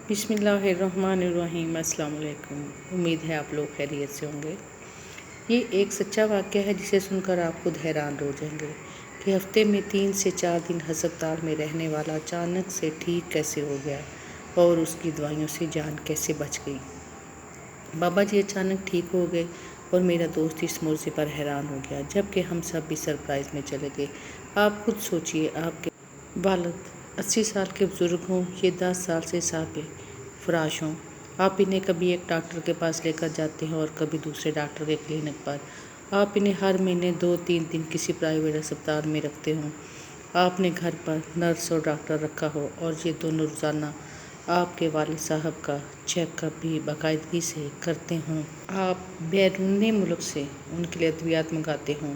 بسم اللہ الرحمن الرحیم۔ السلام علیکم۔ امید ہے آپ لوگ خیریت سے ہوں گے۔ یہ ایک سچا واقعہ ہے جسے سن کر آپ خود حیران ہو جائیں گے کہ ہفتے میں 3 سے 4 دن ہسپتال میں رہنے والا اچانک سے ٹھیک کیسے ہو گیا اور اس کی دوائیوں سے جان کیسے بچ گئی۔ بابا جی اچانک ٹھیک ہو گئے اور میرا دوست اس موضوع پر حیران ہو گیا، جبکہ ہم سب بھی سرپرائز میں چلے گئے۔ آپ خود سوچئے، آپ کے والد 80 سال کے بزرگ ہوں، یہ 10 سال سے صاحب فراش ہوں۔ آپ انہیں کبھی ایک ڈاکٹر کے پاس لے کر جاتے ہیں اور کبھی دوسرے ڈاکٹر کے کلینک پر۔ آپ انہیں ہر مہینے 2-3 دن کسی پرائیویٹ ہسپتال میں رکھتے ہوں۔ آپ نے گھر پر نرس اور ڈاکٹر رکھا ہو اور یہ دونوں روزانہ آپ کے والد صاحب کا چیک اپ بھی باقاعدگی سے کرتے ہوں۔ آپ بیرون ملک سے ان کے لیے ادویات منگاتے ہوں۔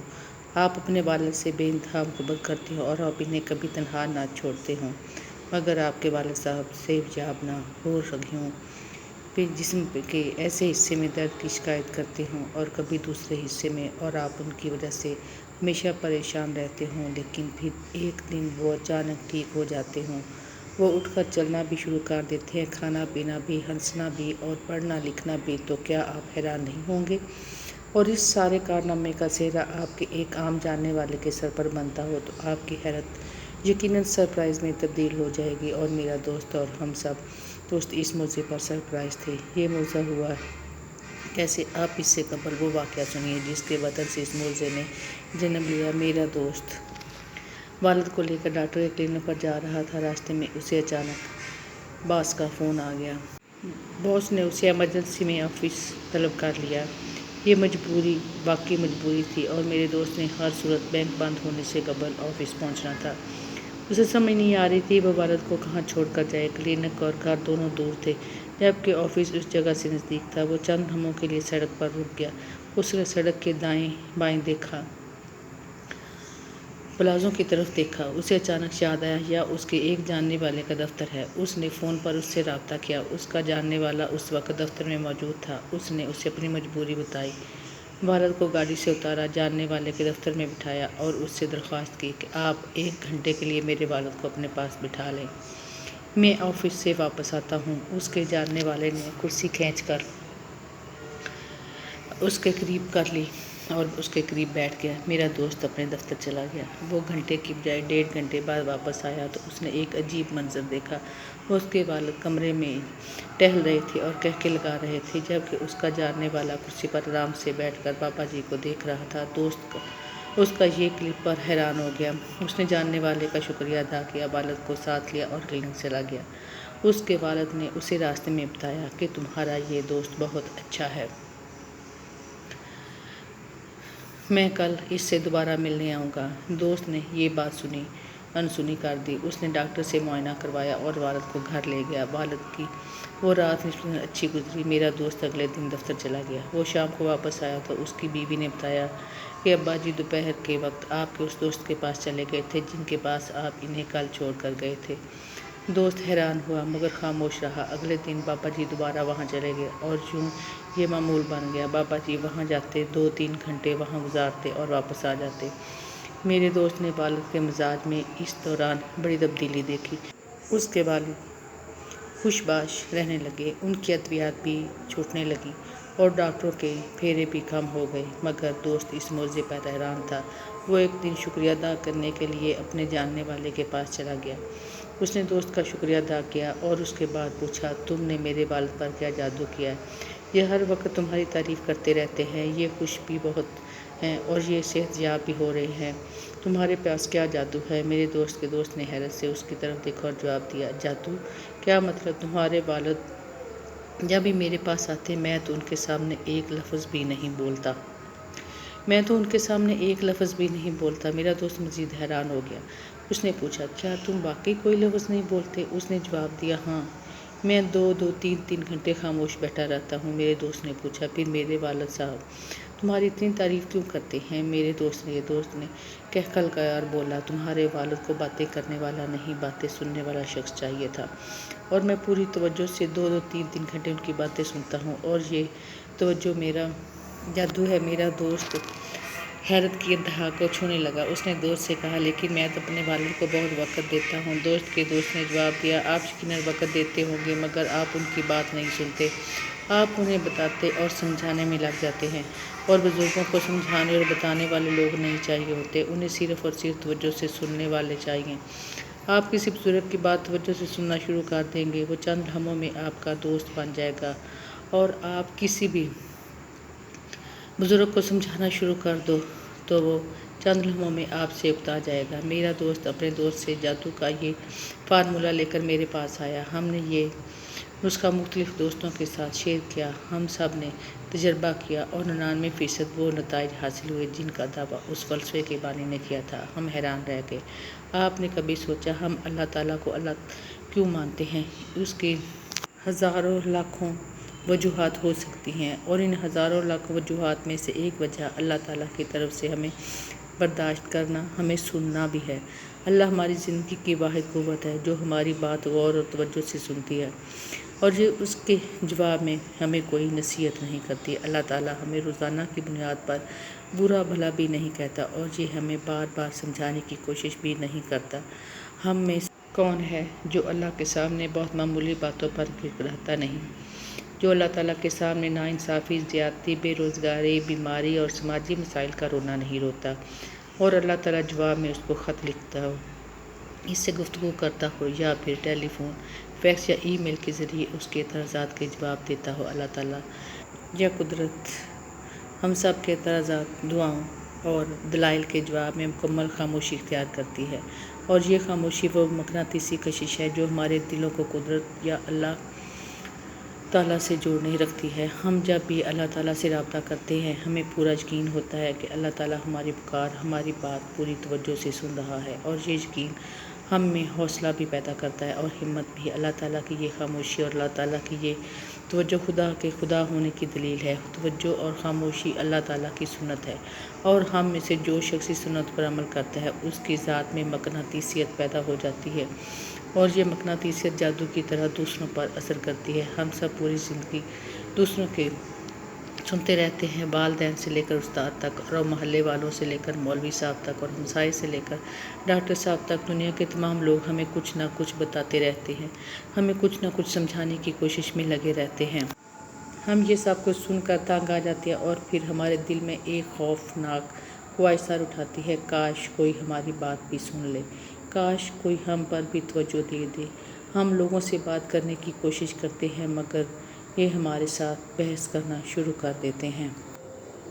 آپ اپنے والد سے بے انتہا محبت کرتے ہوں اور آپ انہیں کبھی تنہا نہ چھوڑتے ہوں، مگر آپ کے والد صاحب صحت یاب نہ ہو رہے ہوں، پھر جسم کے ایسے حصے میں درد کی شکایت کرتے ہوں اور کبھی دوسرے حصے میں، اور آپ ان کی وجہ سے ہمیشہ پریشان رہتے ہوں، لیکن پھر ایک دن وہ اچانک ٹھیک ہو جاتے ہوں۔ وہ اٹھ کر چلنا بھی شروع کر دیتے ہیں، کھانا پینا بھی، ہنسنا بھی اور پڑھنا لکھنا بھی۔ تو کیا آپ حیران نہیں ہوں گے؟ اور اس سارے کارنامے کا سہرا آپ کے ایک عام جاننے والے کے سر پر بنتا ہو تو آپ کی حیرت یقیناً سرپرائز میں تبدیل ہو جائے گی۔ اور میرا دوست اور ہم سب دوست اس موضوع پر سرپرائز تھے۔ یہ موضوع ہوا کیسے، آپ اس سے قبل وہ واقعہ سنیے جس کے وطن سے اس موضوع نے جنم لیا۔ میرا دوست والد کو لے کر ڈاکٹر کے کلینک پر جا رہا تھا۔ راستے میں اسے اچانک باس کا فون آ گیا۔ باس نے اسے ایمرجنسی میں آفس طلب کر لیا۔ یہ مجبوری واقعی مجبوری تھی اور میرے دوست نے ہر صورت بینک بند ہونے سے قبل آفس پہنچنا تھا۔ اسے سمجھ نہیں آ رہی تھی وہ والد کو کہاں چھوڑ کر جائے۔ کلینک اور گھر دونوں دور تھے، جبکہ آفس اس جگہ سے نزدیک تھا۔ وہ چند لمحوں کے لیے سڑک پر رک گیا۔ اس نے سڑک کے دائیں بائیں دیکھا، پلازوں کی طرف دیکھا۔ اسے اچانک یاد آیا یہ اس کے ایک جاننے والے کا دفتر ہے۔ اس نے فون پر اس سے رابطہ کیا۔ اس کا جاننے والا اس وقت دفتر میں موجود تھا۔ اس نے اسے اپنی مجبوری بتائی، والد کو گاڑی سے اتارا، جاننے والے کے دفتر میں بٹھایا اور اس سے درخواست کی کہ آپ 1 گھنٹے کے لیے میرے والد کو اپنے پاس بٹھا لیں، میں آفس سے واپس آتا ہوں۔ اس کے جاننے والے نے کرسی کھینچ کر اس کے قریب کر لی اور اس کے قریب بیٹھ گیا۔ میرا دوست اپنے دفتر چلا گیا۔ وہ گھنٹے کی بجائے 1.5 گھنٹے بعد واپس آیا تو اس نے ایک عجیب منظر دیکھا۔ اس کے والد کمرے میں ٹہل رہے تھے اور قہقہے لگا رہے تھے، جبکہ اس کا جاننے والا کرسی پر آرام سے بیٹھ کر بابا جی کو دیکھ رہا تھا۔ دوست اس کا یہ کلپ پر حیران ہو گیا۔ اس نے جاننے والے کا شکریہ ادا کیا، والد کو ساتھ لیا اور کلینک چلا گیا۔ اس کے والد نے اسے راستے میں بتایا کہ تمہارا یہ دوست بہت اچھا ہے، میں کل اس سے دوبارہ ملنے آؤں گا۔ دوست نے یہ بات انسنی کر دی۔ اس نے ڈاکٹر سے معائنہ کروایا اور والد کو گھر لے گیا۔ والد کی وہ رات نسبتاً اچھی گزری۔ میرا دوست اگلے دن دفتر چلا گیا۔ وہ شام کو واپس آیا تو اس کی بیوی نے بتایا کہ ابا جی دوپہر کے وقت آپ کے اس دوست کے پاس چلے گئے تھے جن کے پاس آپ انہیں کل چھوڑ کر گئے تھے۔ دوست حیران ہوا مگر خاموش رہا۔ اگلے دن بابا جی دوبارہ وہاں چلے گئے اور یوں یہ معمول بن گیا۔ بابا جی وہاں جاتے، 2-3 گھنٹے وہاں گزارتے اور واپس آ جاتے۔ میرے دوست نے والد کے مزاج میں اس دوران بڑی تبدیلی دیکھی۔ اس کے والد خوش باش رہنے لگے، ان کی ادویات بھی چھوٹنے لگیں اور ڈاکٹروں کے پھیرے بھی کم ہو گئے، مگر دوست اس موضوع پر حیران تھا۔ وہ ایک دن شکریہ ادا کرنے کے لیے اپنے جاننے والے کے پاس چلا گیا۔ اس نے دوست کا شکریہ ادا کیا اور اس کے بعد پوچھا، تم نے میرے والد پر کیا جادو کیا ہے؟ یہ ہر وقت تمہاری تعریف کرتے رہتے ہیں، یہ خوش بھی بہت ہیں اور یہ صحت یاب بھی ہو رہے ہیں، تمہارے پاس کیا جادو ہے؟ میرے دوست کے دوست نے حیرت سے اس کی طرف دیکھا اور جواب دیا، جادو؟ کیا مطلب؟ تمہارے والد جب بھی میرے پاس آتے میں تو ان کے سامنے ایک لفظ بھی نہیں بولتا۔ میرا دوست مزید حیران ہو گیا۔ اس نے پوچھا، کیا تم واقعی کوئی لفظ نہیں بولتے؟ اس نے جواب دیا، ہاں، میں 2-3 گھنٹے خاموش بیٹھا رہتا ہوں۔ میرے دوست نے پوچھا، پھر میرے والد صاحب تمہاری اتنی تعریف کیوں کرتے ہیں؟ میرے دوست نے کہہ لگایا اور بولا، تمہارے والد کو باتیں کرنے والا نہیں، باتیں سننے والا شخص چاہیے تھا، اور میں پوری توجہ سے 2-3 گھنٹے ان کی باتیں سنتا ہوں، اور یہ توجہ میرا جادو ہے۔ میرا دوست حیرت کی انتہا کو چھونے لگا۔ اس نے دوست سے کہا، لیکن میں تو اپنے والد کو بہت وقت دیتا ہوں۔ دوست نے جواب دیا، آپ یقیناً وقت دیتے ہوں گے، مگر آپ ان کی بات نہیں سنتے۔ آپ انہیں بتاتے اور سمجھانے میں لگ جاتے ہیں، اور بزرگوں کو سمجھانے اور بتانے والے لوگ نہیں چاہیے ہوتے، انہیں صرف اور صرف توجہ سے سننے والے چاہیے۔ آپ کسی بزرگ کی بات توجہ سے سننا شروع کر دیں گے، وہ چند لمحوں میں آپ کا دوست بن جائے گا، اور آپ کسی بھی بزرگ کو سمجھانا شروع کر دو تو وہ چند لمحوں میں آپ سے اکتا جائے گا۔ میرا دوست اپنے دوست سے جادو کا یہ فارمولہ لے کر میرے پاس آیا۔ ہم نے یہ نسخہ مختلف دوستوں کے ساتھ شیئر کیا، ہم سب نے تجربہ کیا، اور 99% وہ نتائج حاصل ہوئے جن کا دعویٰ اس فلسفے کے بانی نے کیا تھا۔ ہم حیران رہ گئے۔ آپ نے کبھی سوچا ہم اللہ تعالیٰ کو اللہ کیوں مانتے ہیں؟ اس کی ہزاروں لاکھوں وجوہات ہو سکتی ہیں، اور ان ہزاروں لاکھوں وجوہات میں سے ایک وجہ اللہ تعالیٰ کی طرف سے ہمیں برداشت کرنا، ہمیں سننا بھی ہے۔ اللہ ہماری زندگی کی واحد قوت ہے جو ہماری بات غور اور توجہ سے سنتی ہے، اور یہ اس کے جواب میں ہمیں کوئی نصیحت نہیں کرتی۔ اللہ تعالیٰ ہمیں روزانہ کی بنیاد پر برا بھلا بھی نہیں کہتا، اور یہ ہمیں بار بار سمجھانے کی کوشش بھی نہیں کرتا۔ ہم میں سے کون ہے جو اللہ کے سامنے بہت معمولی باتوں پر گڑگڑاتا نہیں؟ جو اللہ تعالیٰ کے سامنے ناانصافی، زیادتی، بے روزگاری، بیماری اور سماجی مسائل کا رونا نہیں روتا، اور اللہ تعالیٰ جواب میں اس کو خط لکھتا ہو، اس سے گفتگو کرتا ہو، یا پھر ٹیلی فون، فیکس یا ای میل کے ذریعے اس کے اعتراضات کے جواب دیتا ہو؟ اللہ تعالیٰ یا قدرت ہم سب کے اعتراضات، دعاؤں اور دلائل کے جواب میں مکمل خاموشی اختیار کرتی ہے، اور یہ خاموشی وہ مقناطیسی کشش ہے جو ہمارے دلوں کو قدرت یا اللہ تعالیٰ سے جوڑنے رکھتی ہے۔ ہم جب بھی اللہ تعالیٰ سے رابطہ کرتے ہیں، ہمیں پورا یقین ہوتا ہے کہ اللہ تعالیٰ ہماری پکار، ہماری بات پوری توجہ سے سن رہا ہے، اور یہ یقین ہم میں حوصلہ بھی پیدا کرتا ہے اور ہمت بھی۔ اللہ تعالیٰ کی یہ خاموشی اور اللہ تعالیٰ کی یہ توجہ خدا کے خدا ہونے کی دلیل ہے۔ توجہ اور خاموشی اللہ تعالیٰ کی سنت ہے، اور ہم میں سے جو شخص اس سنت پر عمل کرتا ہے اس کی ذات میں مقناطیسیت پیدا ہو جاتی ہے، اور یہ مقناطیسیت جادو کی طرح دوسروں پر اثر کرتی ہے۔ ہم سب پوری زندگی دوسروں کے سنتے رہتے ہیں، والدین سے لے کر استاد تک، اور محلے والوں سے لے کر مولوی صاحب تک، اور ہمسائے سے لے کر ڈاکٹر صاحب تک۔ دنیا کے تمام لوگ ہمیں کچھ نہ کچھ بتاتے رہتے ہیں، ہمیں کچھ نہ کچھ سمجھانے کی کوشش میں لگے رہتے ہیں۔ ہم یہ سب کچھ سن کر تنگ آ جاتے ہیں، اور پھر ہمارے دل میں ایک خوفناک خواہش سر اٹھاتی ہے، کاش کوئی ہماری بات بھی سن لے، کاش کوئی ہم پر بھی توجہ دے دے۔ ہم لوگوں سے بات کرنے کی کوشش کرتے ہیں، مگر یہ ہمارے ساتھ بحث کرنا شروع کر دیتے ہیں۔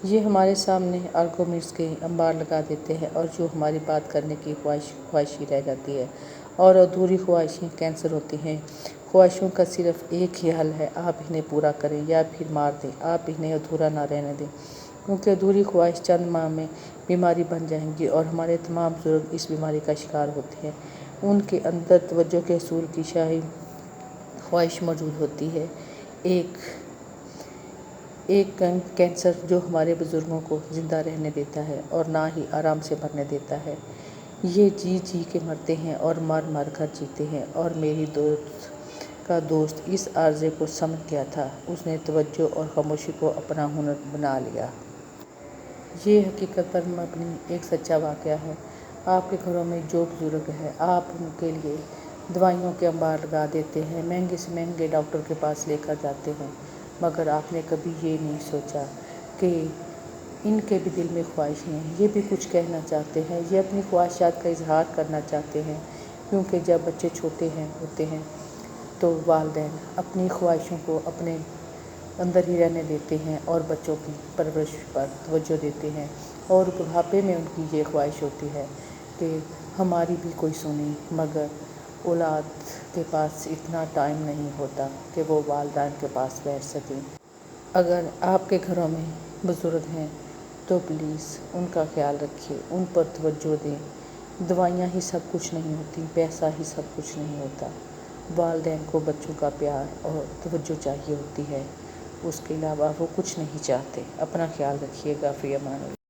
یہ ہمارے سامنے آرگومنٹس کے انبار لگا دیتے ہیں، اور جو ہماری بات کرنے کی خواہش ہی رہ جاتی ہے، اور ادھوری خواہشیں کینسر ہوتی ہیں۔ خواہشوں کا صرف ایک ہی حل ہے، آپ انہیں پورا کریں یا پھر مار دیں، آپ انہیں ادھورا نہ رہنے دیں، کیونکہ ادھوری خواہش چند ماہ میں بیماری بن جائیں گی، اور ہمارے تمام بزرگ اس بیماری کا شکار ہوتے ہیں۔ ان کے اندر توجہ کے حصول کی شاہی خواہش موجود ہوتی ہے، ایک کینسر جو ہمارے بزرگوں کو زندہ رہنے دیتا ہے اور نہ ہی آرام سے مرنے دیتا ہے۔ یہ جی جی کے مرتے ہیں اور مر مر کر جیتے ہیں، اور میری دوست کا دوست اس عارضے کو سمجھ گیا تھا، اس نے توجہ اور خاموشی کو اپنا ہنر بنا لیا۔ یہ حقیقت پر مبنی ایک سچا واقعہ ہے۔ آپ کے گھروں میں جو بزرگ ہیں، آپ ان کے لیے دوائیوں کے انبار لگا دیتے ہیں، مہنگے سے مہنگے ڈاکٹر کے پاس لے کر جاتے ہیں، مگر آپ نے کبھی یہ نہیں سوچا کہ ان کے بھی دل میں خواہشیں ہیں، یہ بھی کچھ کہنا چاہتے ہیں، یہ اپنی خواہشات کا اظہار کرنا چاہتے ہیں، کیونکہ جب بچے چھوٹے ہوتے ہیں تو والدین اپنی خواہشوں کو اپنے اندر ہی رہنے دیتے ہیں اور بچوں کی پرورش پر توجہ دیتے ہیں، اور بڑھاپے میں ان کی یہ خواہش ہوتی ہے کہ ہماری بھی کوئی سنیں، مگر اولاد کے پاس اتنا ٹائم نہیں ہوتا کہ وہ والدین کے پاس بیٹھ سکیں۔ اگر آپ کے گھروں میں بزرگ ہیں تو پلیز ان کا خیال رکھیے، ان پر توجہ دیں۔ دوائیاں ہی سب کچھ نہیں ہوتی، پیسہ ہی سب کچھ نہیں ہوتا، والدین کو بچوں کا پیار اور توجہ چاہیے ہوتی ہے، اس کے علاوہ وہ کچھ نہیں چاہتے۔ اپنا خیال رکھیے گا، فی امان اللہ۔